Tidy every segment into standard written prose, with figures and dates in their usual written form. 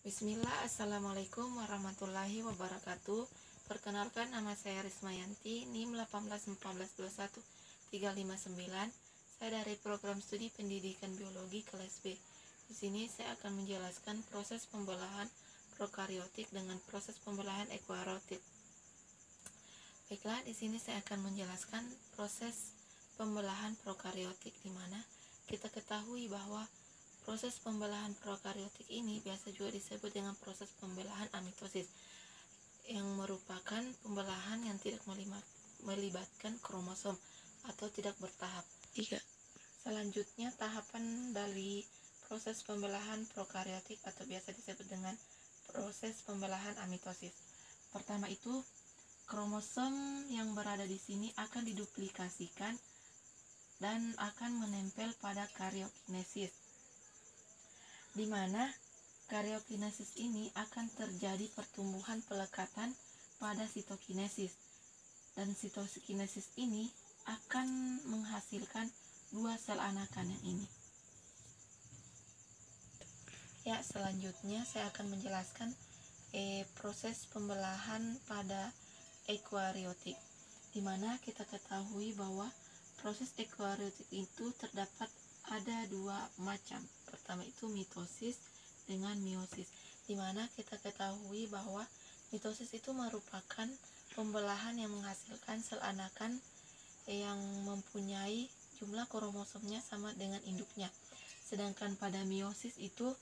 Bismillah, Assalamualaikum warahmatullahi wabarakatuh. Perkenalkan, nama saya Rismayanti, NIM 1814139. Saya dari program studi pendidikan biologi kelas B. Di sini saya akan menjelaskan proses pembelahan prokariotik dengan proses pembelahan eukariotik. Baiklah, di sini saya akan menjelaskan proses pembelahan prokariotik, di mana kita ketahui bahwa proses pembelahan prokariotik ini biasa juga disebut dengan proses pembelahan amitosis, yang merupakan pembelahan yang tidak melibatkan kromosom atau tidak bertahap. 3. Selanjutnya, tahapan dari proses pembelahan prokariotik atau biasa disebut dengan proses pembelahan amitosis. Pertama itu, kromosom yang berada di sini akan diduplikasikan dan akan menempel pada karyokinesis, di mana karyokinesis ini akan terjadi pertumbuhan pelekatan pada sitokinesis, dan sitokinesis ini akan menghasilkan dua sel anakan yang ini. Ya, selanjutnya saya akan menjelaskan proses pembelahan pada eukariotik, di mana kita ketahui bahwa proses eukariotik itu terdapat ada dua macam. Pertama itu mitosis dengan meiosis, di mana kita ketahui bahwa mitosis itu merupakan pembelahan yang menghasilkan sel anakan yang mempunyai jumlah kromosomnya sama dengan induknya. Sedangkan pada meiosis itu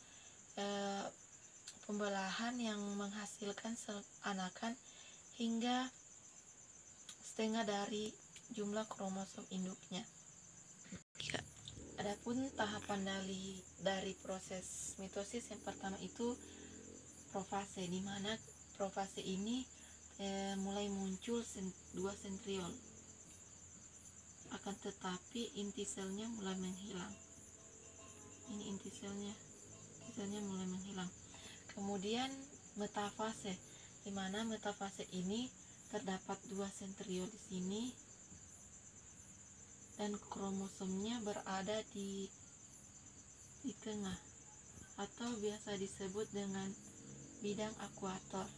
pembelahan yang menghasilkan sel anakan hingga setengah dari jumlah kromosom induknya. Adapun tahapan dari proses mitosis yang pertama itu profase, di mana profase ini mulai muncul dua sentriol, akan tetapi inti selnya mulai menghilang. Ini inti selnya mulai menghilang. Kemudian metafase, di mana metafase ini terdapat dua sentriol di sini dan kromosomnya berada di tengah atau biasa disebut dengan bidang ekuator.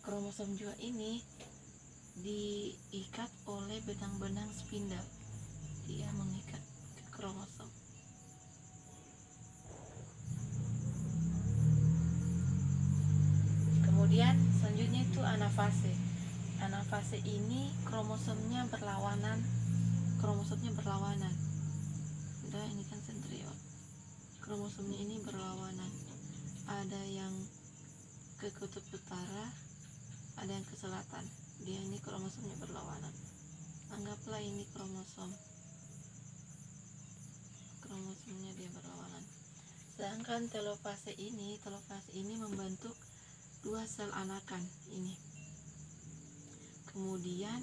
Kromosom juga ini diikat oleh benang-benang spindel. Dia mengikat kromosom. Kemudian selanjutnya itu anafase. Anafase ini kromosomnya berlawanan. Udah, ini kan sentriol. Kromosomnya ini berlawanan. Ada yang ke kutub utara, ada yang ke selatan. Dia ini kromosomnya berlawanan. Anggaplah ini kromosomnya dia berlawanan. Sedangkan telofase ini membentuk dua sel anakan ini. Kemudian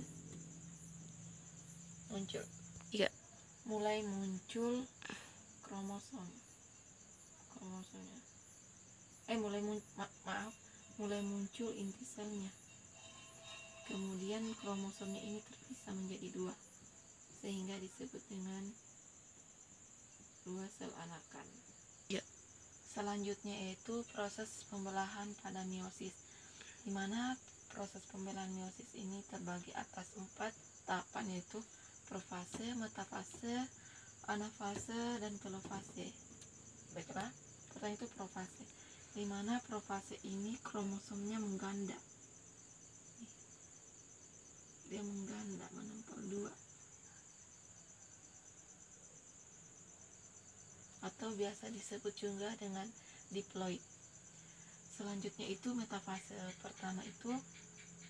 mulai muncul mulai muncul inti selnya. Kemudian kromosomnya ini terpisah menjadi dua, sehingga disebut dengan dua sel anakan. Selanjutnya yaitu proses pembelahan pada meiosis, di mana proses pembelahan meiosis ini terbagi atas 4 tahapan, yaitu profase, metafase, anafase, dan telofase. Baiklah, pertama itu profase, di mana profase ini kromosomnya mengganda. Dia mengganda, menempel dua, atau biasa disebut juga dengan diploid. Selanjutnya itu metafase. Pertama itu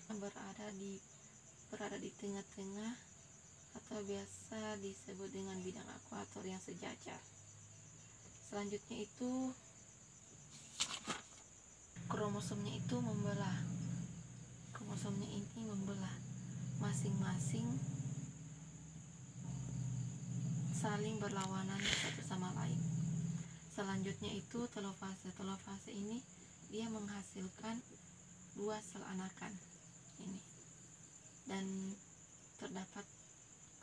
berada di tengah-tengah atau biasa disebut dengan bidang ekuator yang sejajar. Selanjutnya itu kromosomnya itu membelah. Kromosomnya ini membelah, masing-masing saling berlawanan satu sama lain. Selanjutnya itu telofase. Telofase ini dia menghasilkan dua sel anakan ini, dan terdapat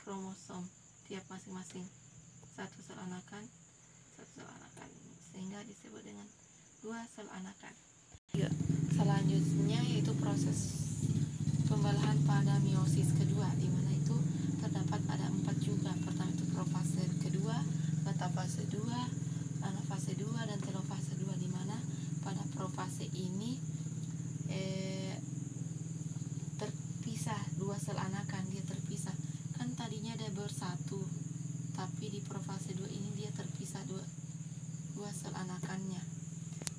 kromosom tiap masing-masing satu sel anakan ini, sehingga disebut dengan dua sel anakan. Selanjutnya yaitu proses pembelahan pada meiosis kedua, di mana itu terdapat ada 4 juga. Pertama itu profase kedua, metafase 2, anafase 2, dan telofase 2, di mana pada profase ini terpisah dua sel anakan, dia terpisah. Kan tadinya ada bersatu, tapi di profase 2 ini dia terpisah dua sel anakannya.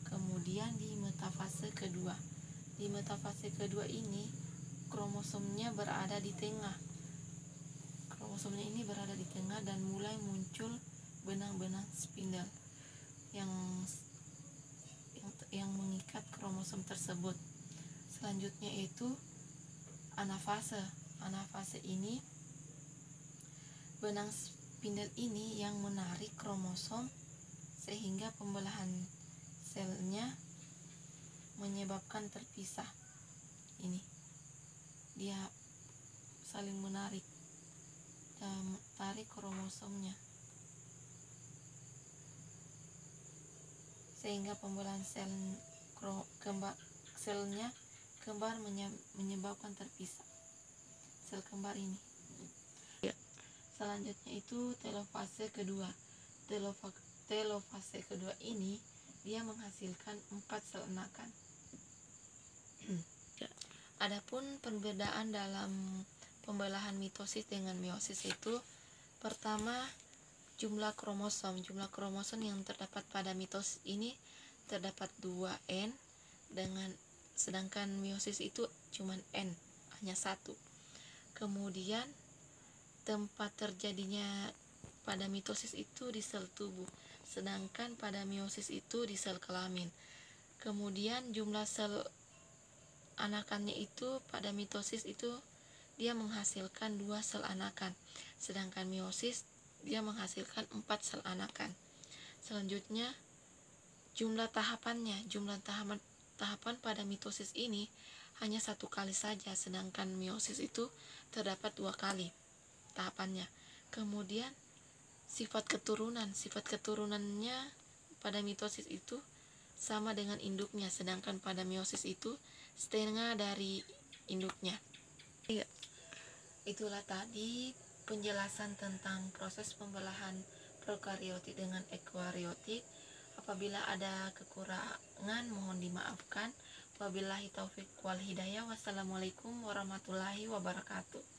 Kemudian di metafase kedua. Di metafase kedua ini kromosomnya berada di tengah. Kromosomnya ini berada di tengah dan mulai muncul benang-benang spindle yang mengikat kromosom tersebut. Selanjutnya itu anafase. Anafase ini benang spindle ini yang menarik kromosom sehingga pembelahan selnya menyebabkan terpisah. Ini dia saling menarik dan tarik kromosomnya sehingga pembelahan selnya kembar menyebabkan terpisah sel kembar ini. Selanjutnya itu telofase kedua. Telofase kedua ini dia menghasilkan 4 sel anakan. Adapun perbedaan dalam pembelahan mitosis dengan meiosis itu, pertama jumlah kromosom. Jumlah kromosom yang terdapat pada mitosis ini terdapat 2N, sedangkan meiosis itu cuma N, hanya 1. Kemudian tempat terjadinya pada mitosis itu di sel tubuh, sedangkan pada meiosis itu di sel kelamin. Kemudian jumlah sel anakannya itu pada mitosis itu dia menghasilkan 2 sel anakan, sedangkan meiosis dia menghasilkan 4 sel anakan. Selanjutnya jumlah tahapannya. Jumlah tahapan pada mitosis ini hanya 1 kali saja, sedangkan meiosis itu terdapat 2 kali tahapannya. Kemudian sifat keturunannya pada mitosis itu sama dengan induknya, sedangkan pada meiosis itu setengah dari induknya. Itulah tadi penjelasan tentang proses pembelahan prokariotik dengan eukariotik. Apabila ada kekurangan mohon dimaafkan. Wabillahi taufiq wal hidayah. Wassalamualaikum warahmatullahi wabarakatuh.